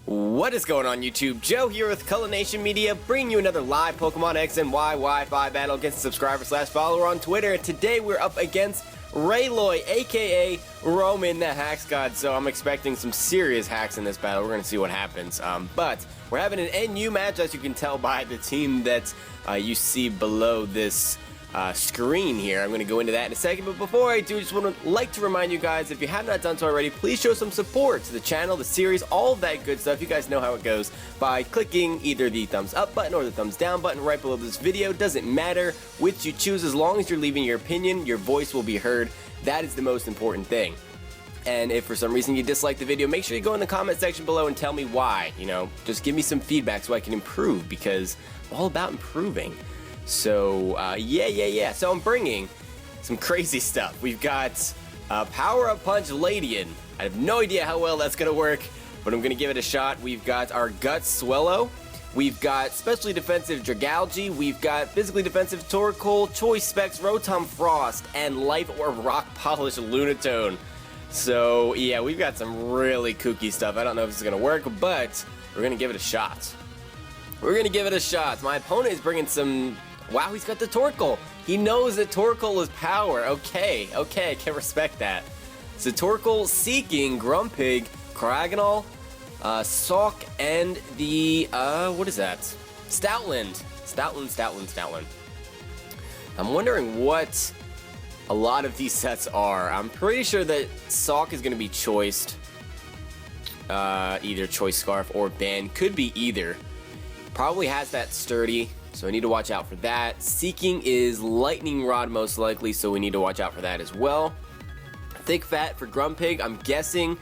What is going on YouTube? Joe here with Cullination Media, bringing you another live Pokemon X and Y Wi-Fi battle against a subscriber/follower on Twitter. And today we're up against Rayloy, aka Roman the Hacks God. So I'm expecting some serious hacks in this battle. We're going to see what happens. But we're having an NU match, as you can tell by the team that you see below this screen here. I'm going to go into that in a second, but before I do, I just want to like to remind you guys, if you have not done so already, please show some support to the channel, the series, all of that good stuff. You guys know how it goes by clicking either the thumbs up button or the thumbs down button right below this video. Doesn't matter which you choose, as long as you're leaving your opinion, your voice will be heard. That is the most important thing. And if for some reason you dislike the video, make sure you go in the comment section below and tell me why. You know, just give me some feedback so I can improve, because I'm all about improving. So, yeah. So I'm bringing some crazy stuff. We've got Power-Up Punch Ledian. I have no idea how well that's going to work, but I'm going to give it a shot. We've got our Gut Swellow. We've got Specially Defensive Dragalge. We've got Physically Defensive Torkoal, Choice Specs, Rotom Frost, and Life or Rock Polish Lunatone. So, yeah, we've got some really kooky stuff. I don't know if this is going to work, but we're going to give it a shot. We're going to give it a shot. My opponent is bringing some... Wow, he's got the Torkoal. He knows that Torkoal is power. Okay, I can respect that. So Torkoal, Seaking, Grumppig, Karrablast, Sawk, and the, what is that? Stoutland. Stoutland. I'm wondering what a lot of these sets are. I'm pretty sure that Sawk is going to be choiced. Either Choice Scarf or Band. Could be either. Probably has that Sturdy. So I need to watch out for that. Seaking is Lightning Rod most likely, so we need to watch out for that as well. Thick Fat for Grumppig, I'm guessing.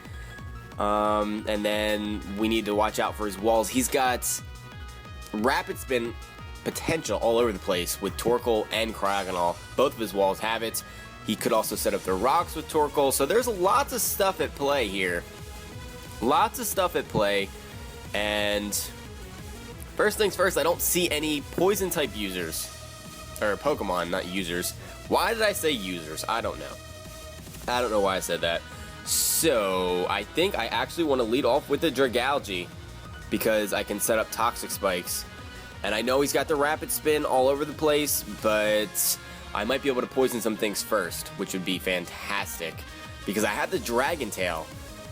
And then we need to watch out for his walls. He's got Rapid Spin potential all over the place with Torkoal and Karrablast. Both of his walls have it. He could also set up the rocks with Torkoal. So there's lots of stuff at play here. Lots of stuff at play. And... first things first, I don't see any poison-type users. Or Pokemon, not users. Why did I say users? I don't know. I don't know why I said that. So, I think I actually want to lead off with the Dragalge, because I can set up Toxic Spikes. And I know he's got the Rapid Spin all over the place, but I might be able to poison some things first, which would be fantastic. Because I have the Dragon Tail.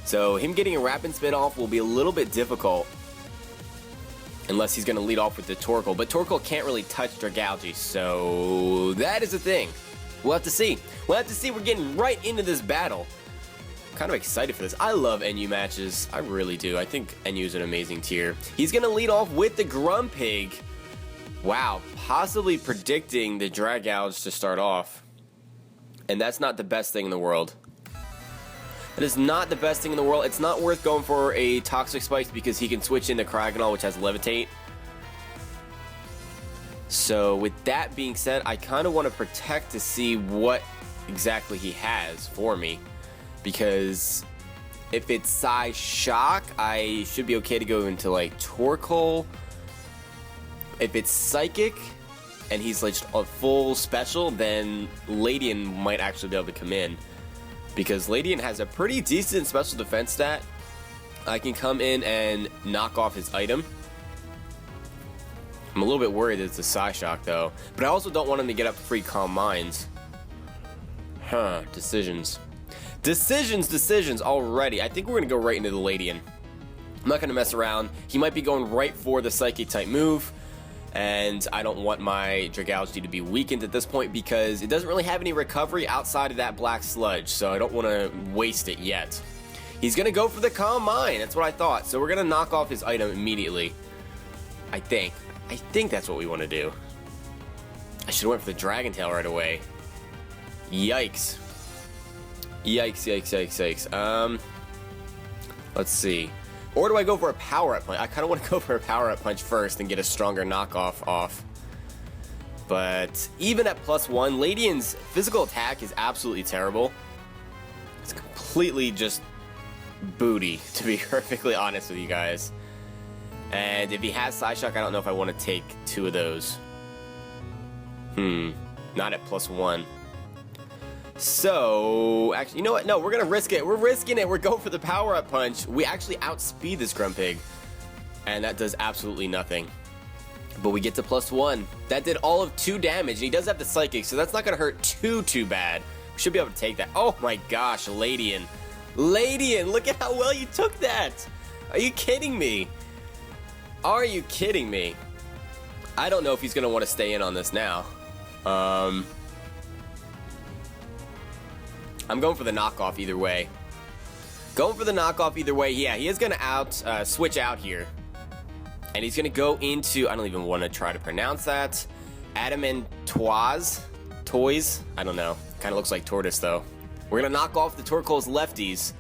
So, him getting a Rapid Spin off will be a little bit difficult. Unless he's going to lead off with the Torkoal. But Torkoal can't really touch Dragalge, so that is a thing. We'll have to see. We'll have to see. We're getting right into this battle. I'm kind of excited for this. I love NU matches. I really do. I think NU is an amazing tier. He's going to lead off with the Grumppig. Wow. Possibly predicting the Dragalge to start off. And that's not the best thing in the world. It is not the best thing in the world. It's not worth going for a Toxic Spike because he can switch into Karrablast, which has Levitate. So with that being said, I kind of want to protect to see what exactly he has for me. Because if it's Psy Shock, I should be okay to go into like Torkoal. If it's Psychic and he's like a full special, then Ledian might actually be able to come in. Because Ledian has a pretty decent special defense stat. I can come in and knock off his item. I'm a little bit worried that it's a Psyshock though. But I also don't want him to get up free Calm Minds. Decisions. Decisions already. I think we're going to go right into the Ledian. I'm not going to mess around. He might be going right for the Psychic type move. And I don't want my Dragalge to be weakened at this point because it doesn't really have any recovery outside of that black sludge, so I don't want to waste it yet. He's going to go for the Calm Mind, that's what I thought. So we're going to knock off his item immediately. I think that's what we want to do. I should have went for the Dragon Tail right away. Yikes. Yikes. Let's see. Or do I go for a Power-Up Punch? I kind of want to go for a Power-Up Punch first and get a stronger knockoff off. But even at +1, Ledian's physical attack is absolutely terrible. It's completely just booty, to be perfectly honest with you guys. And if he has Psyshock, I don't know if I want to take 2 of those. Not at +1. So, actually, you know what? No, we're gonna risk it. We're risking it. We're going for the power-up punch. We actually outspeed this Grumppig, and that does absolutely nothing. But we get to +1. That did all of 2 damage, and he does have the Psychic, so that's not gonna hurt too bad. We should be able to take that. Oh my gosh, Ledian. Ledian, look at how well you took that. Are you kidding me? Are you kidding me? I don't know if he's gonna want to stay in on this now. I'm going for the knockoff either way. Going for the knockoff either way. Yeah, he is going to switch out here. And he's going to go into, I don't even want to try to pronounce that. Adamantoise? Toys? I don't know. Kind of looks like tortoise though. We're going to knock off the Torkoal's lefties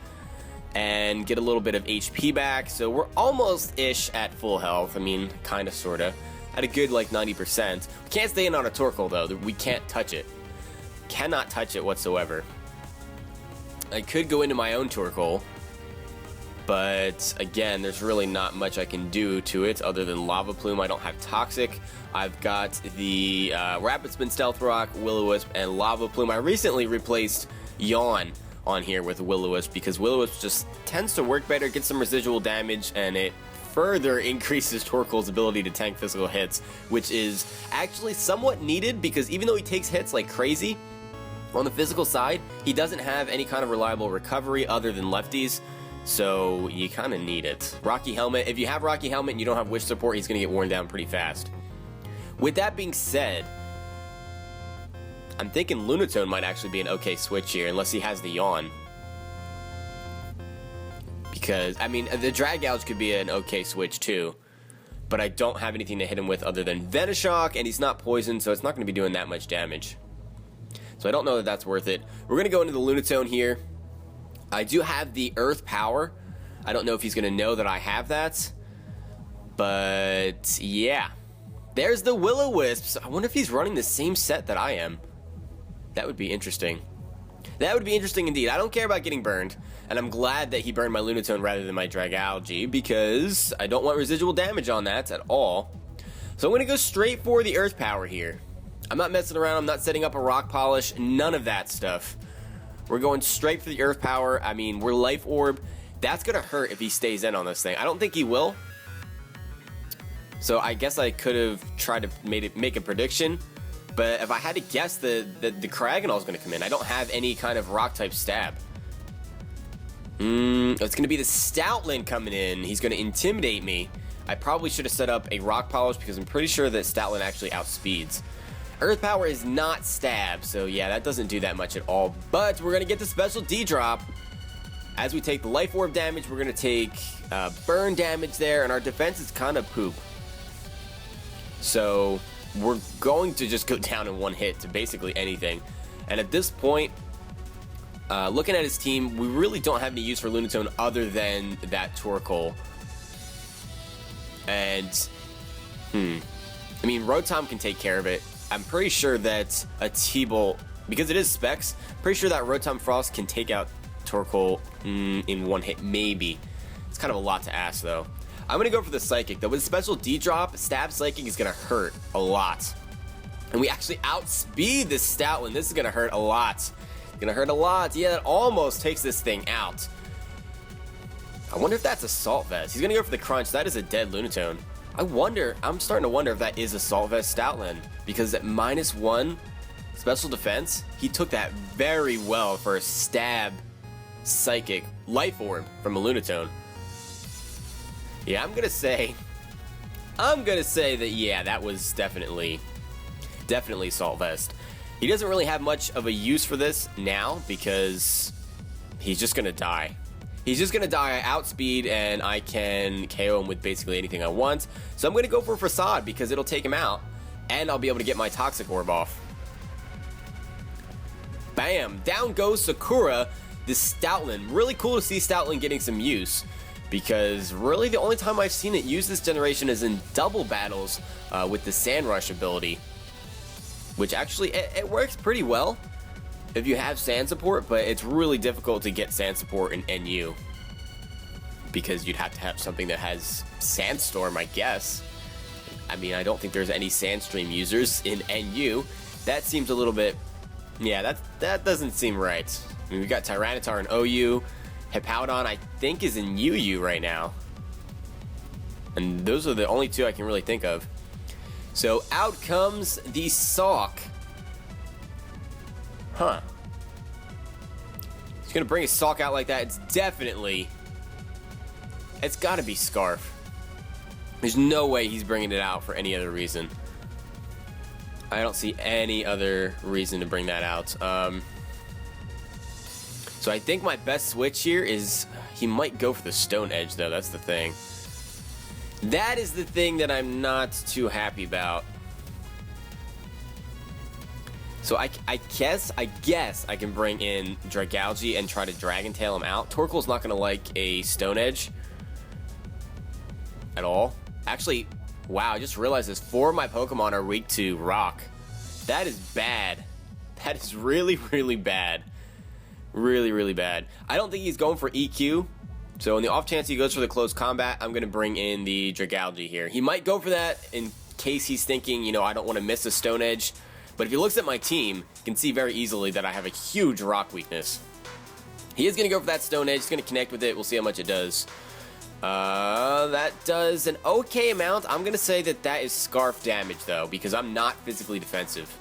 and get a little bit of HP back. So we're almost-ish at full health. I mean, kind of, sort of. At a good, like, 90%. We can't stay in on a Torkoal though. We can't touch it. Cannot touch it whatsoever. I could go into my own Torkoal, but again, there's really not much I can do to it other than Lava Plume. I don't have Toxic. I've got the Rapid Spin Stealth Rock, Will-O-Wisp, and Lava Plume. I recently replaced Yawn on here with Will-O-Wisp because Will-O-Wisp just tends to work better, get some residual damage, and it further increases Torkoal's ability to tank physical hits, which is actually somewhat needed because even though he takes hits like crazy, on the physical side, he doesn't have any kind of reliable recovery other than lefties, so you kind of need it. Rocky Helmet, if you have Rocky Helmet and you don't have Wish support, he's going to get worn down pretty fast. With that being said, I'm thinking Lunatone might actually be an okay switch here, unless he has the Yawn. Because, I mean, the Dragalge could be an okay switch too, but I don't have anything to hit him with other than Venoshock, and he's not poisoned, so it's not going to be doing that much damage. So I don't know that that's worth it. We're going to go into the Lunatone here. I do have the Earth Power. I don't know if he's going to know that I have that. But, yeah. There's the Will-O-Wisps. I wonder if he's running the same set that I am. That would be interesting. That would be interesting indeed. I don't care about getting burned. And I'm glad that he burned my Lunatone rather than my Dragalge, because I don't want residual damage on that at all. So I'm going to go straight for the Earth Power here. I'm not messing around, I'm not setting up a Rock Polish, none of that stuff. We're going straight for the Earth Power. I mean, we're Life Orb. That's going to hurt if he stays in on this thing. I don't think he will. So I guess I could have tried to make a prediction. But if I had to guess, the Karrablast is going to come in. I don't have any kind of Rock-type stab. It's going to be the Stoutland coming in. He's going to intimidate me. I probably should have set up a Rock Polish because I'm pretty sure that Stoutland actually outspeeds. Earth Power is not stab, so yeah, that doesn't do that much at all. But we're going to get the special D-drop. As we take the Life Orb damage, we're going to take burn damage there, and our defense is kind of poop. So we're going to just go down in one hit to basically anything. And at this point, looking at his team, we really don't have any use for Lunatone other than that Torkoal. And, I mean, Rotom can take care of it. I'm pretty sure that a T-Bolt, because it is Specs, pretty sure that Rotom Frost can take out Torkoal in one hit, maybe. It's kind of a lot to ask, though. I'm going to go for the Psychic, though. With a special D-drop, Stab Psychic is going to hurt a lot. And we actually outspeed this Stoutland. This is going to hurt a lot. It's going to hurt a lot. Yeah, that almost takes this thing out. I wonder if that's Assault Vest. He's going to go for the Crunch. That is a dead Lunatone. I'm starting to wonder if that is Assault Vest Stoutland, because at -1 special defense, he took that very well for a Stab Psychic Life Orb from a Lunatone. Yeah, I'm gonna say that, yeah, that was definitely Assault Vest. He doesn't really have much of a use for this now because he's just gonna die. He's just going to die. I outspeed, and I can KO him with basically anything I want. So I'm going to go for Facade because it'll take him out, and I'll be able to get my Toxic Orb off. Bam! Down goes Sakura, the Stoutland. Really cool to see Stoutland getting some use, because really the only time I've seen it use this generation is in double battles with the Sand Rush ability, which actually, it works pretty well if you have sand support, but it's really difficult to get sand support in NU because you'd have to have something that has Sandstorm, I guess. I mean, I don't think there's any Sandstream users in NU. That seems a little bit Yeah, that doesn't seem right. I mean, we got Tyranitar in OU. Hippowdon, I think, is in UU right now. And those are the only two I can really think of. So out comes the Sawk. Huh. He's gonna bring his Sawk out like that. It's gotta be Scarf. There's no way he's bringing it out for any other reason. I don't see any other reason to bring that out. So I think my best switch here is he might go for the Stone Edge, though. That's the thing. That is the thing that I'm not too happy about. So I guess I can bring in Dragalge and try to Dragon Tail him out. Torkoal's not going to like a Stone Edge at all. Actually, wow, I just realized this. 4 of my Pokemon are weak to Rock. That is bad. That is really, really bad. Really, really bad. I don't think he's going for EQ. So in the off chance he goes for the close combat, I'm going to bring in the Dragalge here. He might go for that in case he's thinking, you know, I don't want to miss a Stone Edge. But if he looks at my team, you can see very easily that I have a huge Rock weakness. He is going to go for that Stone Edge. He's going to connect with it. We'll see how much it does. That does an okay amount. I'm going to say that that is Scarf damage, though, because I'm not physically defensive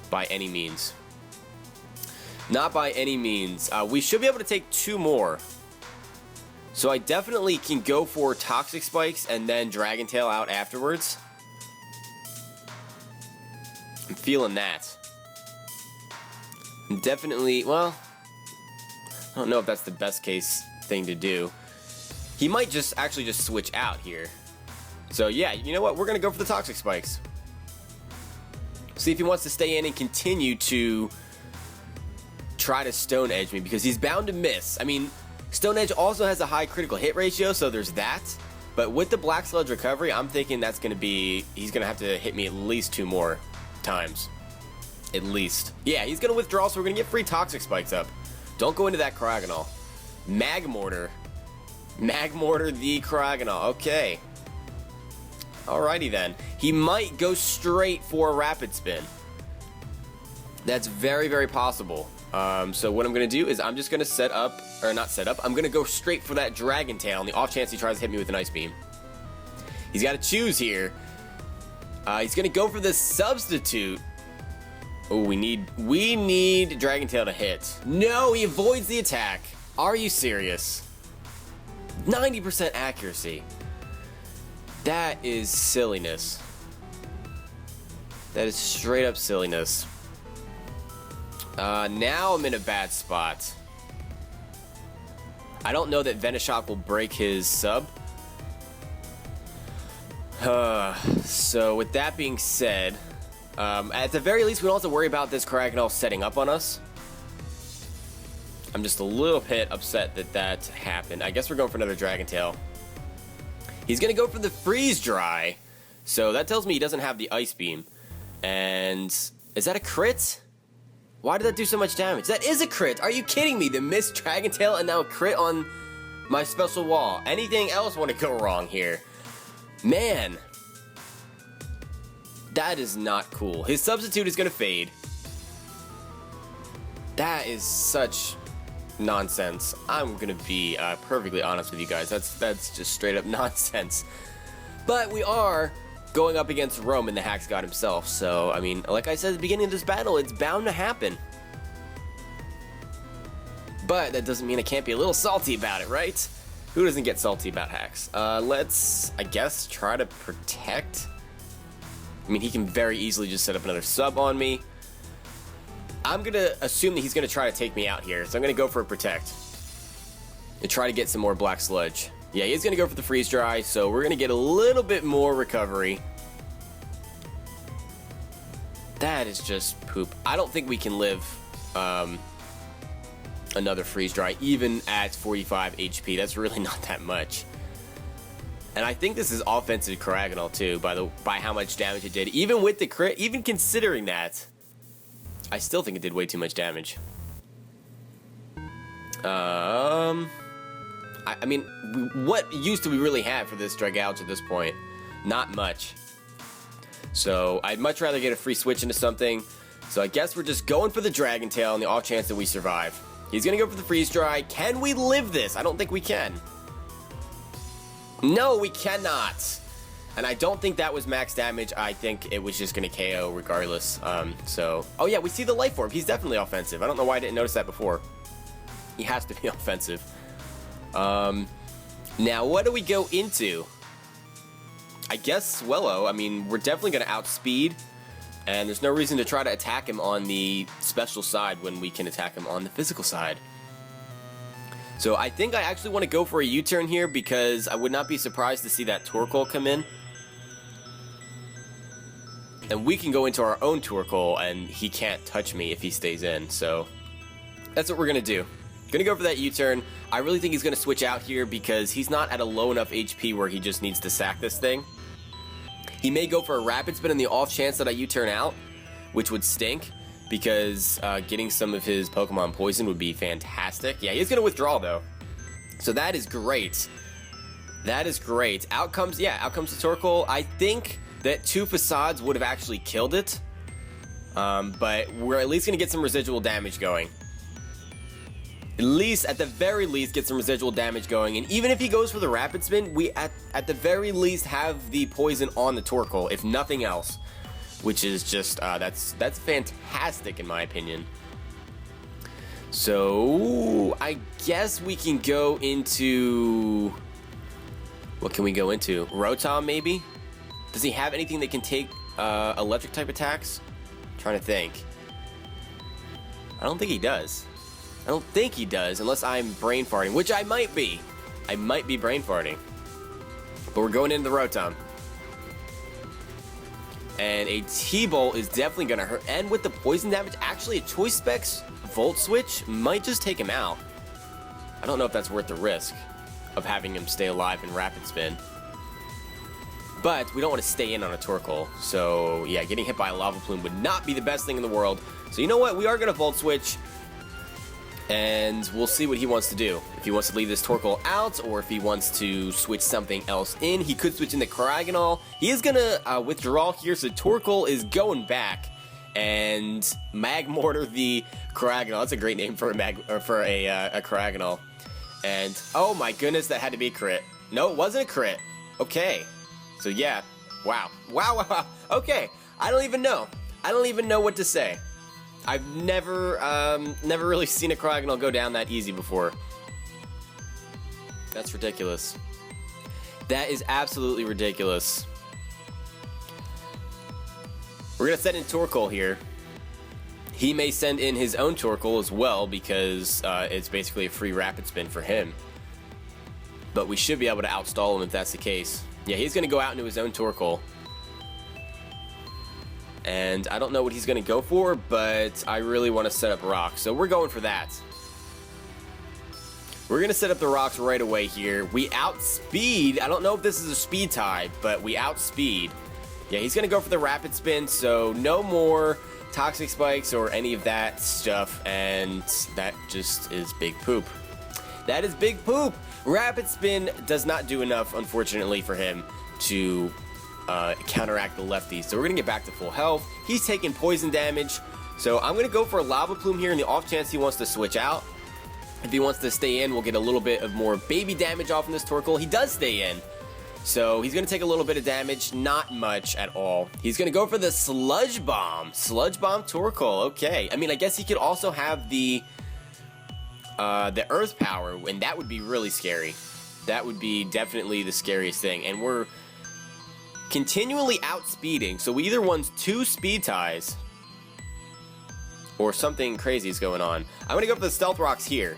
by any means. Not by any means. We should be able to take 2 more. So I definitely can go for Toxic Spikes and then Dragon Tail out afterwards. I'm feeling that. I'm definitely, well, I don't know if that's the best case thing to do. He might just actually just switch out here. So yeah, you know what? We're going to go for the Toxic Spikes. See if he wants to stay in and continue to try to Stone Edge me, because he's bound to miss. I mean, Stone Edge also has a high critical hit ratio, so there's that. But with the Black Sludge recovery, I'm thinking that's going to be, he's going to have to hit me at least 2 more times. At least. Yeah, he's going to withdraw, so we're going to get free Toxic Spikes up. Don't go into that Cryogonal. Magmortar. Magmortar the Cryogonal. Okay. Alrighty then. He might go straight for a Rapid Spin. That's very, very possible. So what I'm going to do is I'm just going to set up, or not set up, I'm going to go straight for that Dragon Tail on the off chance he tries to hit me with an Ice Beam. He's got to choose here. He's going to go for the Substitute. Oh, we need Dragon Tail to hit. No, he avoids the attack. Are you serious? 90% accuracy. That is silliness. That is straight up silliness. Now I'm in a bad spot. I don't know that Venoshock will break his sub. So with that being said, at the very least we don't have to worry about this Cryogonal setting up on us. I'm just a little bit upset that that happened. I guess we're going for another Dragon Tail. He's going to go for the Freeze Dry. So that tells me he doesn't have the Ice Beam. And is that a crit? Why did that do so much damage? That is a crit. Are you kidding me? The missed Dragon Tail and now a crit on my special wall. Anything else want to go wrong here? Man. That is not cool. His Substitute is going to fade. That is such nonsense. I'm going to be perfectly honest with you guys. That's just straight up nonsense. But we are going up against Roman, the Hacks God himself. So, I mean, like I said at the beginning of this battle, it's bound to happen. But that doesn't mean I can't be a little salty about it, right? Who doesn't get salty about Hacks? Let's, I guess, try to protect. I mean, he can very easily just set up another sub on me. I'm going to assume that he's going to try to take me out here. So I'm going to go for a Protect. And try to get some more Black Sludge. Yeah, he's going to go for the Freeze Dry, so we're going to get a little bit more recovery. That is just poop. I don't think we can live another Freeze Dry, even at 45 HP. That's really not that much. And I think this is offensive Cryogonal too, by how much damage it did. Even with the crit, even considering that, I still think it did way too much damage. I mean, what use do we really have for this Dragalge at this point? Not much. So I'd much rather get a free switch into something, So I guess we're just going for the Dragon Tail on the off chance that we survive. He's gonna go for the Freeze Dry. Can we live this? I don't think we can. No, we cannot. And I don't think that was max damage. I think it was just gonna KO regardless. Oh yeah, we see the Life Orb. He's definitely offensive. I don't know why I didn't notice that before. He has to be offensive. Now what do we go into? I guess Swellow. I mean, we're definitely gonna outspeed. And there's no reason to try to attack him on the special side when we can attack him on the physical side. So I think I actually want to go for a U-turn here because I would not be surprised to see that Torkoal come in. And we can go into our own Torkoal and he can't touch me if he stays in. So that's what we're going to do. Going to go for that U-turn. I really think he's going to switch out here because he's not at a low enough HP where he just needs to sack this thing. He may go for a Rapid Spin in the off chance that I U-turn out, which would stink, because getting some of his Pokemon poison would be fantastic. Yeah, he's going to withdraw, though. So that is great. That is great. Out comes the Torkoal. I think that 2 Facades would have actually killed it, but we're at least going to get some residual damage going. At the very least, get some residual damage going. And even if he goes for the Rapid Spin, we at the very least have the poison on the Torkoal, if nothing else. Which is just, that's fantastic in my opinion. So, I guess we can go into... What can we go into? Rotom, maybe? Does he have anything that can take electric type attacks? I'm trying to think. I don't think he does. I don't think he does, unless I'm brain farting, which I might be. I might be brain farting. But we're going into the Rotom. And a T-Bolt is definitely going to hurt. And with the poison damage, actually a Choice Specs Volt Switch might just take him out. I don't know if that's worth the risk of having him stay alive in Rapid Spin. But we don't want to stay in on a Torkoal. So yeah, getting hit by a Lava Plume would not be the best thing in the world. So you know what? We are going to Volt Switch. And we'll see what he wants to do. If he wants to leave this Torkoal out, or if he wants to switch something else in. He could switch in the Karrablast. He is going to withdraw here, so Torkoal is going back. And Magmortar the Karrablast. That's a great name for a Karrablast. And, oh my goodness, that had to be a crit. No, it wasn't a crit. Okay. So yeah. Wow. Wow. Okay. I don't even know. I don't even know what to say. I've never really seen a Karrablast go down that easy before. That's ridiculous. That is absolutely ridiculous. We're going to send in Torkoal here. He may send in his own Torkoal as well, because it's basically a free Rapid Spin for him. But we should be able to outstall him if that's the case. Yeah, he's going to go out into his own Torkoal. And I don't know what he's going to go for, but I really want to set up rocks. So we're going for that. We're going to set up the rocks right away here. We outspeed. I don't know if this is a speed tie, but we outspeed. Yeah, he's going to go for the Rapid Spin, so no more Toxic Spikes or any of that stuff. And that just is big poop. That is big poop. Rapid Spin does not do enough, unfortunately, for him to... counteract the lefties. So we're going to get back to full health. He's taking poison damage. So I'm going to go for a Lava Plume here in the off chance he wants to switch out. If he wants to stay in, we'll get a little bit of more baby damage off in this Torkoal. He does stay in. So he's going to take a little bit of damage. Not much at all. He's going to go for the Sludge Bomb. Sludge Bomb Torkoal. Okay. I mean, I guess he could also have the Earth Power, and that would be really scary. That would be definitely the scariest thing. And we're continually outspeeding, so we either won 2 speed ties or something crazy is going on. I'm going to go for the Stealth Rocks here.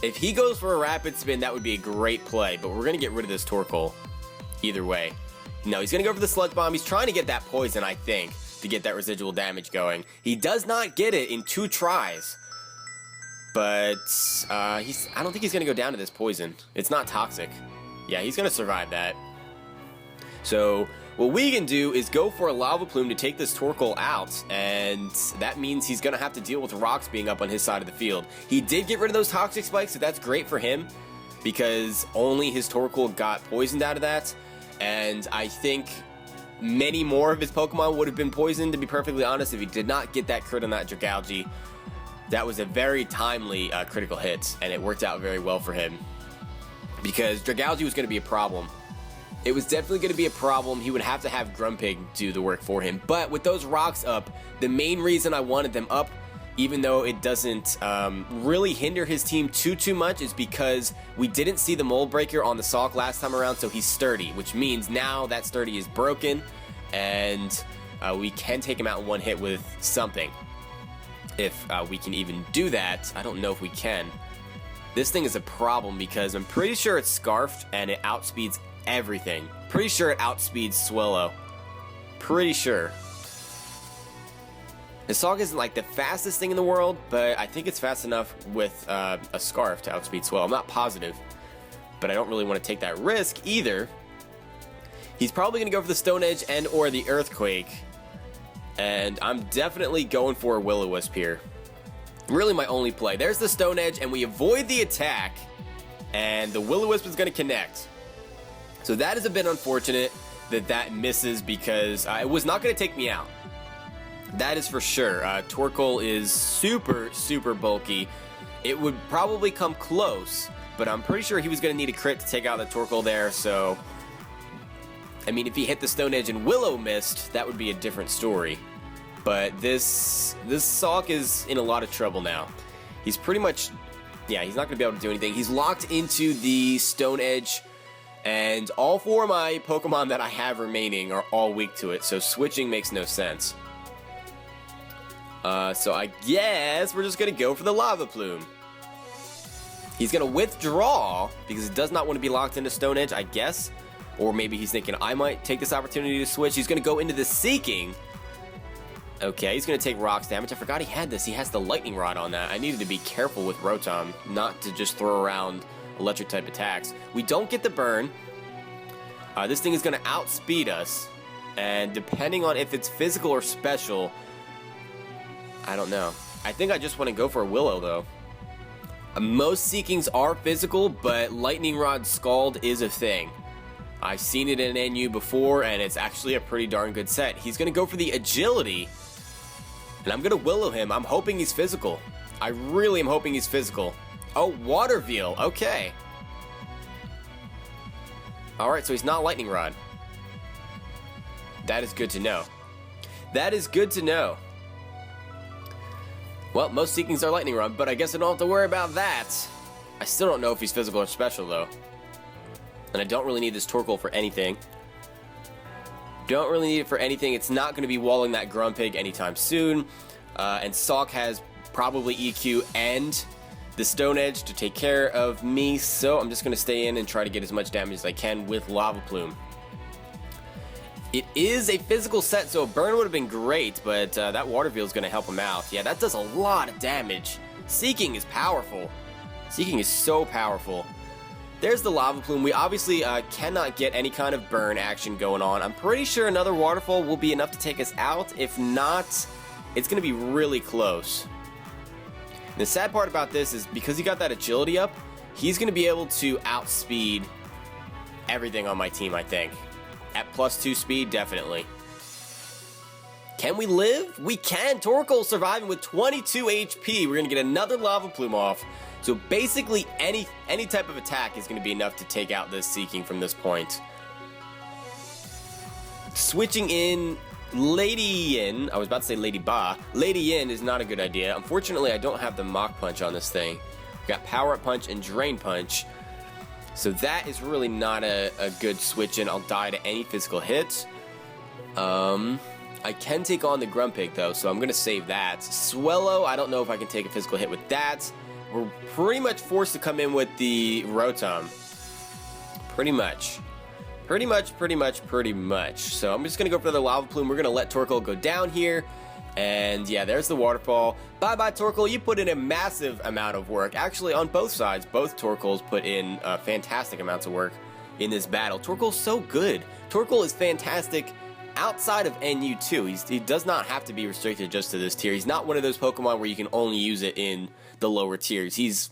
If he goes for a Rapid Spin, that would be a great play, but we're going to get rid of this Torkoal either way. No, he's going to go for the Sludge Bomb. He's trying to get that poison, I think, to get that residual damage going. He does not get it in 2 tries. But I don't think he's going to go down to this poison. It's not toxic. Yeah, he's going to survive that. So what we can do is go for a Lava Plume to take this Torkoal out, and that means he's going to have to deal with rocks being up on his side of the field. He did get rid of those Toxic Spikes, so that's great for him, because only his Torkoal got poisoned out of that, and I think many more of his Pokemon would have been poisoned, to be perfectly honest, if he did not get that crit on that Dragalge. That was a very timely critical hit, and it worked out very well for him. Because Dragalge was going to be a problem. It was definitely going to be a problem. He would have to have Grumppig do the work for him. But with those rocks up, the main reason I wanted them up, even though it doesn't really hinder his team too much, is because we didn't see the Mold Breaker on the Sawk last time around, so he's sturdy, which means now that sturdy is broken, and we can take him out in one hit with something. If we can even do that. I don't know if we can. This thing is a problem because I'm pretty sure it's Scarfed and it outspeeds everything. Pretty sure it outspeeds Swellow. Pretty sure. The Sawk isn't like the fastest thing in the world, but I think it's fast enough with a Scarf to outspeed Swellow. I'm not positive, but I don't really want to take that risk either. He's probably going to go for the Stone Edge and or the Earthquake. And I'm definitely going for a Will-O-Wisp here. Really my only play. There's the Stone Edge, and we avoid the attack. And the Will-O-Wisp is going to connect. So that is a bit unfortunate that that misses, because it was not going to take me out. That is for sure. Torkoal is super bulky. It would probably come close, but I'm pretty sure he was going to need a crit to take out the Torkoal there, so... I mean, if he hit the Stone Edge and Willow missed, that would be a different story. But this Sawk is in a lot of trouble now. He's pretty much... Yeah, he's not going to be able to do anything. He's locked into the Stone Edge, and all 4 of my Pokemon that I have remaining are all weak to it, so switching makes no sense. So I guess we're just going to go for the Lava Plume. He's going to withdraw, because he does not want to be locked into Stone Edge, I guess. Or maybe he's thinking, I might take this opportunity to switch. He's going to go into the Seaking. Okay, he's going to take rocks damage. I forgot he had this. He has the Lightning Rod on that. I needed to be careful with Rotom, not to just throw around electric type attacks. We don't get the burn. This thing is going to outspeed us. And depending on if it's physical or special, I don't know. I think I just want to go for a Willow, though. Most Seakings are physical, but Lightning Rod Scald is a thing. I've seen it in NU before, and it's actually a pretty darn good set. He's going to go for the Agility, and I'm going to Willow him. I'm hoping he's physical. I really am hoping he's physical. Oh, Water Veil. Okay. Alright, so he's not Lightning Rod. That is good to know. That is good to know. Well, most Seakings are Lightning Rod, but I guess I don't have to worry about that. I still don't know if he's physical or special, though. And I don't really need this Torkoal for anything. Don't really need it for anything. It's not going to be walling that Grumppig anytime soon. And Sawk has probably EQ and the Stone Edge to take care of me. So I'm just going to stay in and try to get as much damage as I can with Lava Plume. It is a physical set, so a burn would have been great, but that Water Veil is going to help him out. Yeah, that does a lot of damage. Seaking is powerful. Seaking is so powerful. There's the Lava Plume. We obviously cannot get any kind of burn action going on. I'm pretty sure another Waterfall will be enough to take us out. If not, it's going to be really close. And the sad part about this is because he got that agility up, he's going to be able to outspeed everything on my team, I think. At +2 speed, definitely. Can we live? We can! Torkoal surviving with 22 HP. We're going to get another Lava Plume off. So basically, any type of attack is going to be enough to take out this Seaking from this point. Switching in Ledian, I was about to say Lady Ba. Ledian is not a good idea. Unfortunately, I don't have the Mach Punch on this thing. We've got Power Up Punch and Drain Punch. So that is really not a good switch in. I'll die to any physical hit. I can take on the Grumppig though, so I'm going to save that. Swellow, I don't know if I can take a physical hit with that. We're pretty much forced to come in with the Rotom. Pretty much. So I'm just going to go for the Lava Plume. We're going to let Torkoal go down here. And yeah, there's the waterfall. Bye-bye, Torkoal. You put in a massive amount of work. Actually, on both sides, both Torkoals put in fantastic amounts of work in this battle. Torkoal's so good. Torkoal is fantastic outside of NU too. He does not have to be restricted just to this tier. He's not one of those Pokemon where you can only use it in the lower tiers. He's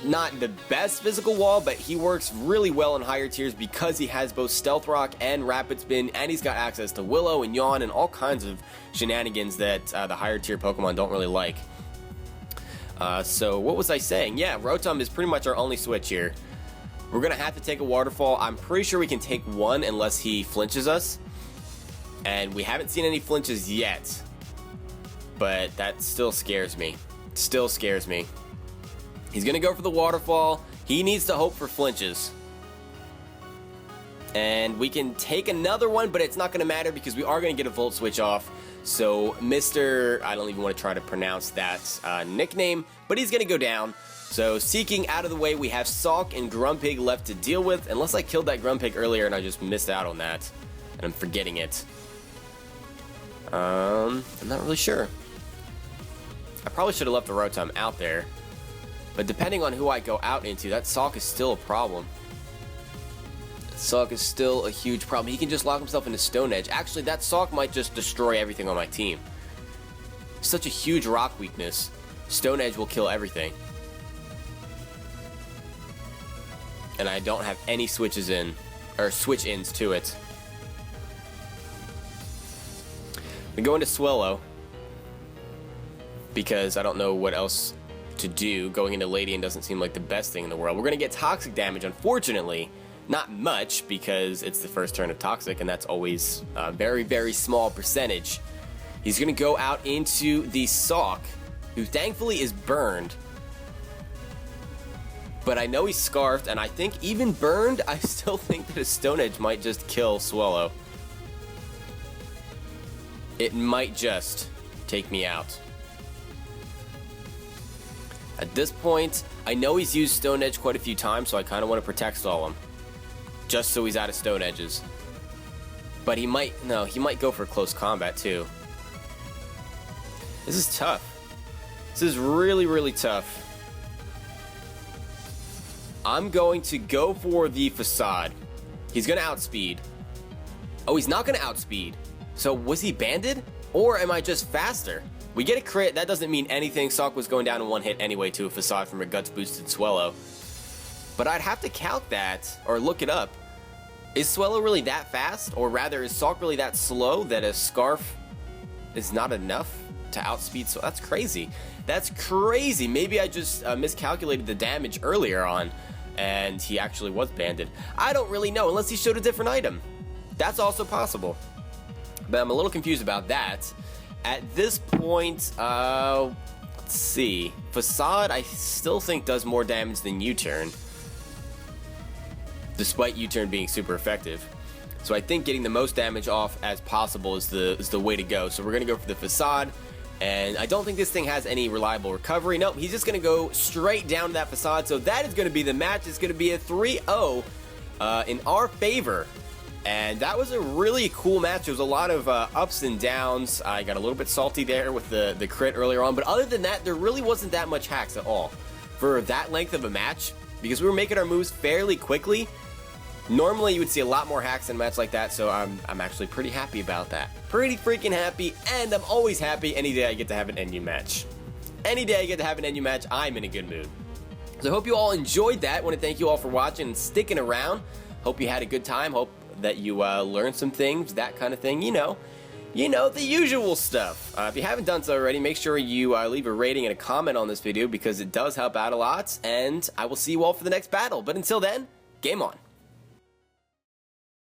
not the best physical wall, but he works really well in higher tiers because he has both Stealth Rock and Rapid Spin, and he's got access to Willow and Yawn and all kinds of shenanigans that the higher tier Pokemon don't really like. So what was I saying? Yeah, Rotom is pretty much our only switch here. We're going to have to take a Waterfall. I'm pretty sure we can take one unless he flinches us. And we haven't seen any flinches yet. But that still scares me. Still scares me. He's going to go for the Waterfall. He needs to hope for flinches. And we can take another one, but it's not going to matter because we are going to get a Volt Switch off. So Mr. I don't even want to try to pronounce that nickname, but he's going to go down. So Seaking out of the way, we have Sawk and Grumppig left to deal with. Unless I killed that Grumppig earlier and I just missed out on that. And I'm forgetting it. I'm not really sure. I probably should have left the Rotom out there. But depending on who I go out into, that Sawk is still a problem. Sawk is still a huge problem. He can just lock himself into Stone Edge. Actually, that Sawk might just destroy everything on my team. Such a huge rock weakness. Stone Edge will kill everything. And I don't have any switches in, or switch-ins to it. We go into Swellow because I don't know what else to do. Going into Ledian doesn't seem like the best thing in the world. We're going to get Toxic damage, unfortunately. Not much, because it's the first turn of Toxic, and that's always a very, very small percentage. He's going to go out into the Sawk, who thankfully is burned. But I know he's Scarfed, and I think even burned, I still think that a Stone Edge might just kill Swellow. It might just take me out. At this point, I know he's used Stone Edge quite a few times, so I kind of want to Protect Stall him. Just so he's out of Stone Edges. But he might go for close combat too. This is tough. This is really, really tough. I'm going to go for the Facade. He's going to outspeed. Oh, he's not going to outspeed. So was he banded? Or am I just faster? We get a crit. That doesn't mean anything. Sawk was going down in one hit anyway to a Facade from a Guts boosted Swellow. But I'd have to calc that, or look it up. Is Swellow really that fast? Or rather, is Sawk really that slow that a Scarf is not enough to outspeed? So that's crazy. That's crazy. Maybe I just miscalculated the damage earlier on, and he actually was banded. I don't really know, unless he showed a different item. That's also possible. But I'm a little confused about that. At this point, let's see. Facade, I still think does more damage than U-Turn, despite U-Turn being super effective. So I think getting the most damage off as possible is the way to go. So we're going to go for the Facade, and I don't think this thing has any reliable recovery. Nope, he's just going to go straight down to that Facade. So that is going to be the match. It's going to be a 3-0 in our favor. And that was a really cool match. There was a lot of ups and downs. I got a little bit salty there with the crit earlier on. But other than that, there really wasn't that much hacks at all for that length of a match, because we were making our moves fairly quickly. Normally, you would see a lot more hacks in a match like that, so I'm actually pretty happy about that. Pretty freaking happy, and I'm always happy any day I get to have an NU match. Any day I get to have an NU match, I'm in a good mood. So I hope you all enjoyed that. I want to thank you all for watching and sticking around. Hope you had a good time. Hope that you learned some things, that kind of thing. You know, the usual stuff. If you haven't done so already, make sure you leave a rating and a comment on this video, because it does help out a lot, and I will see you all for the next battle. But until then, game on.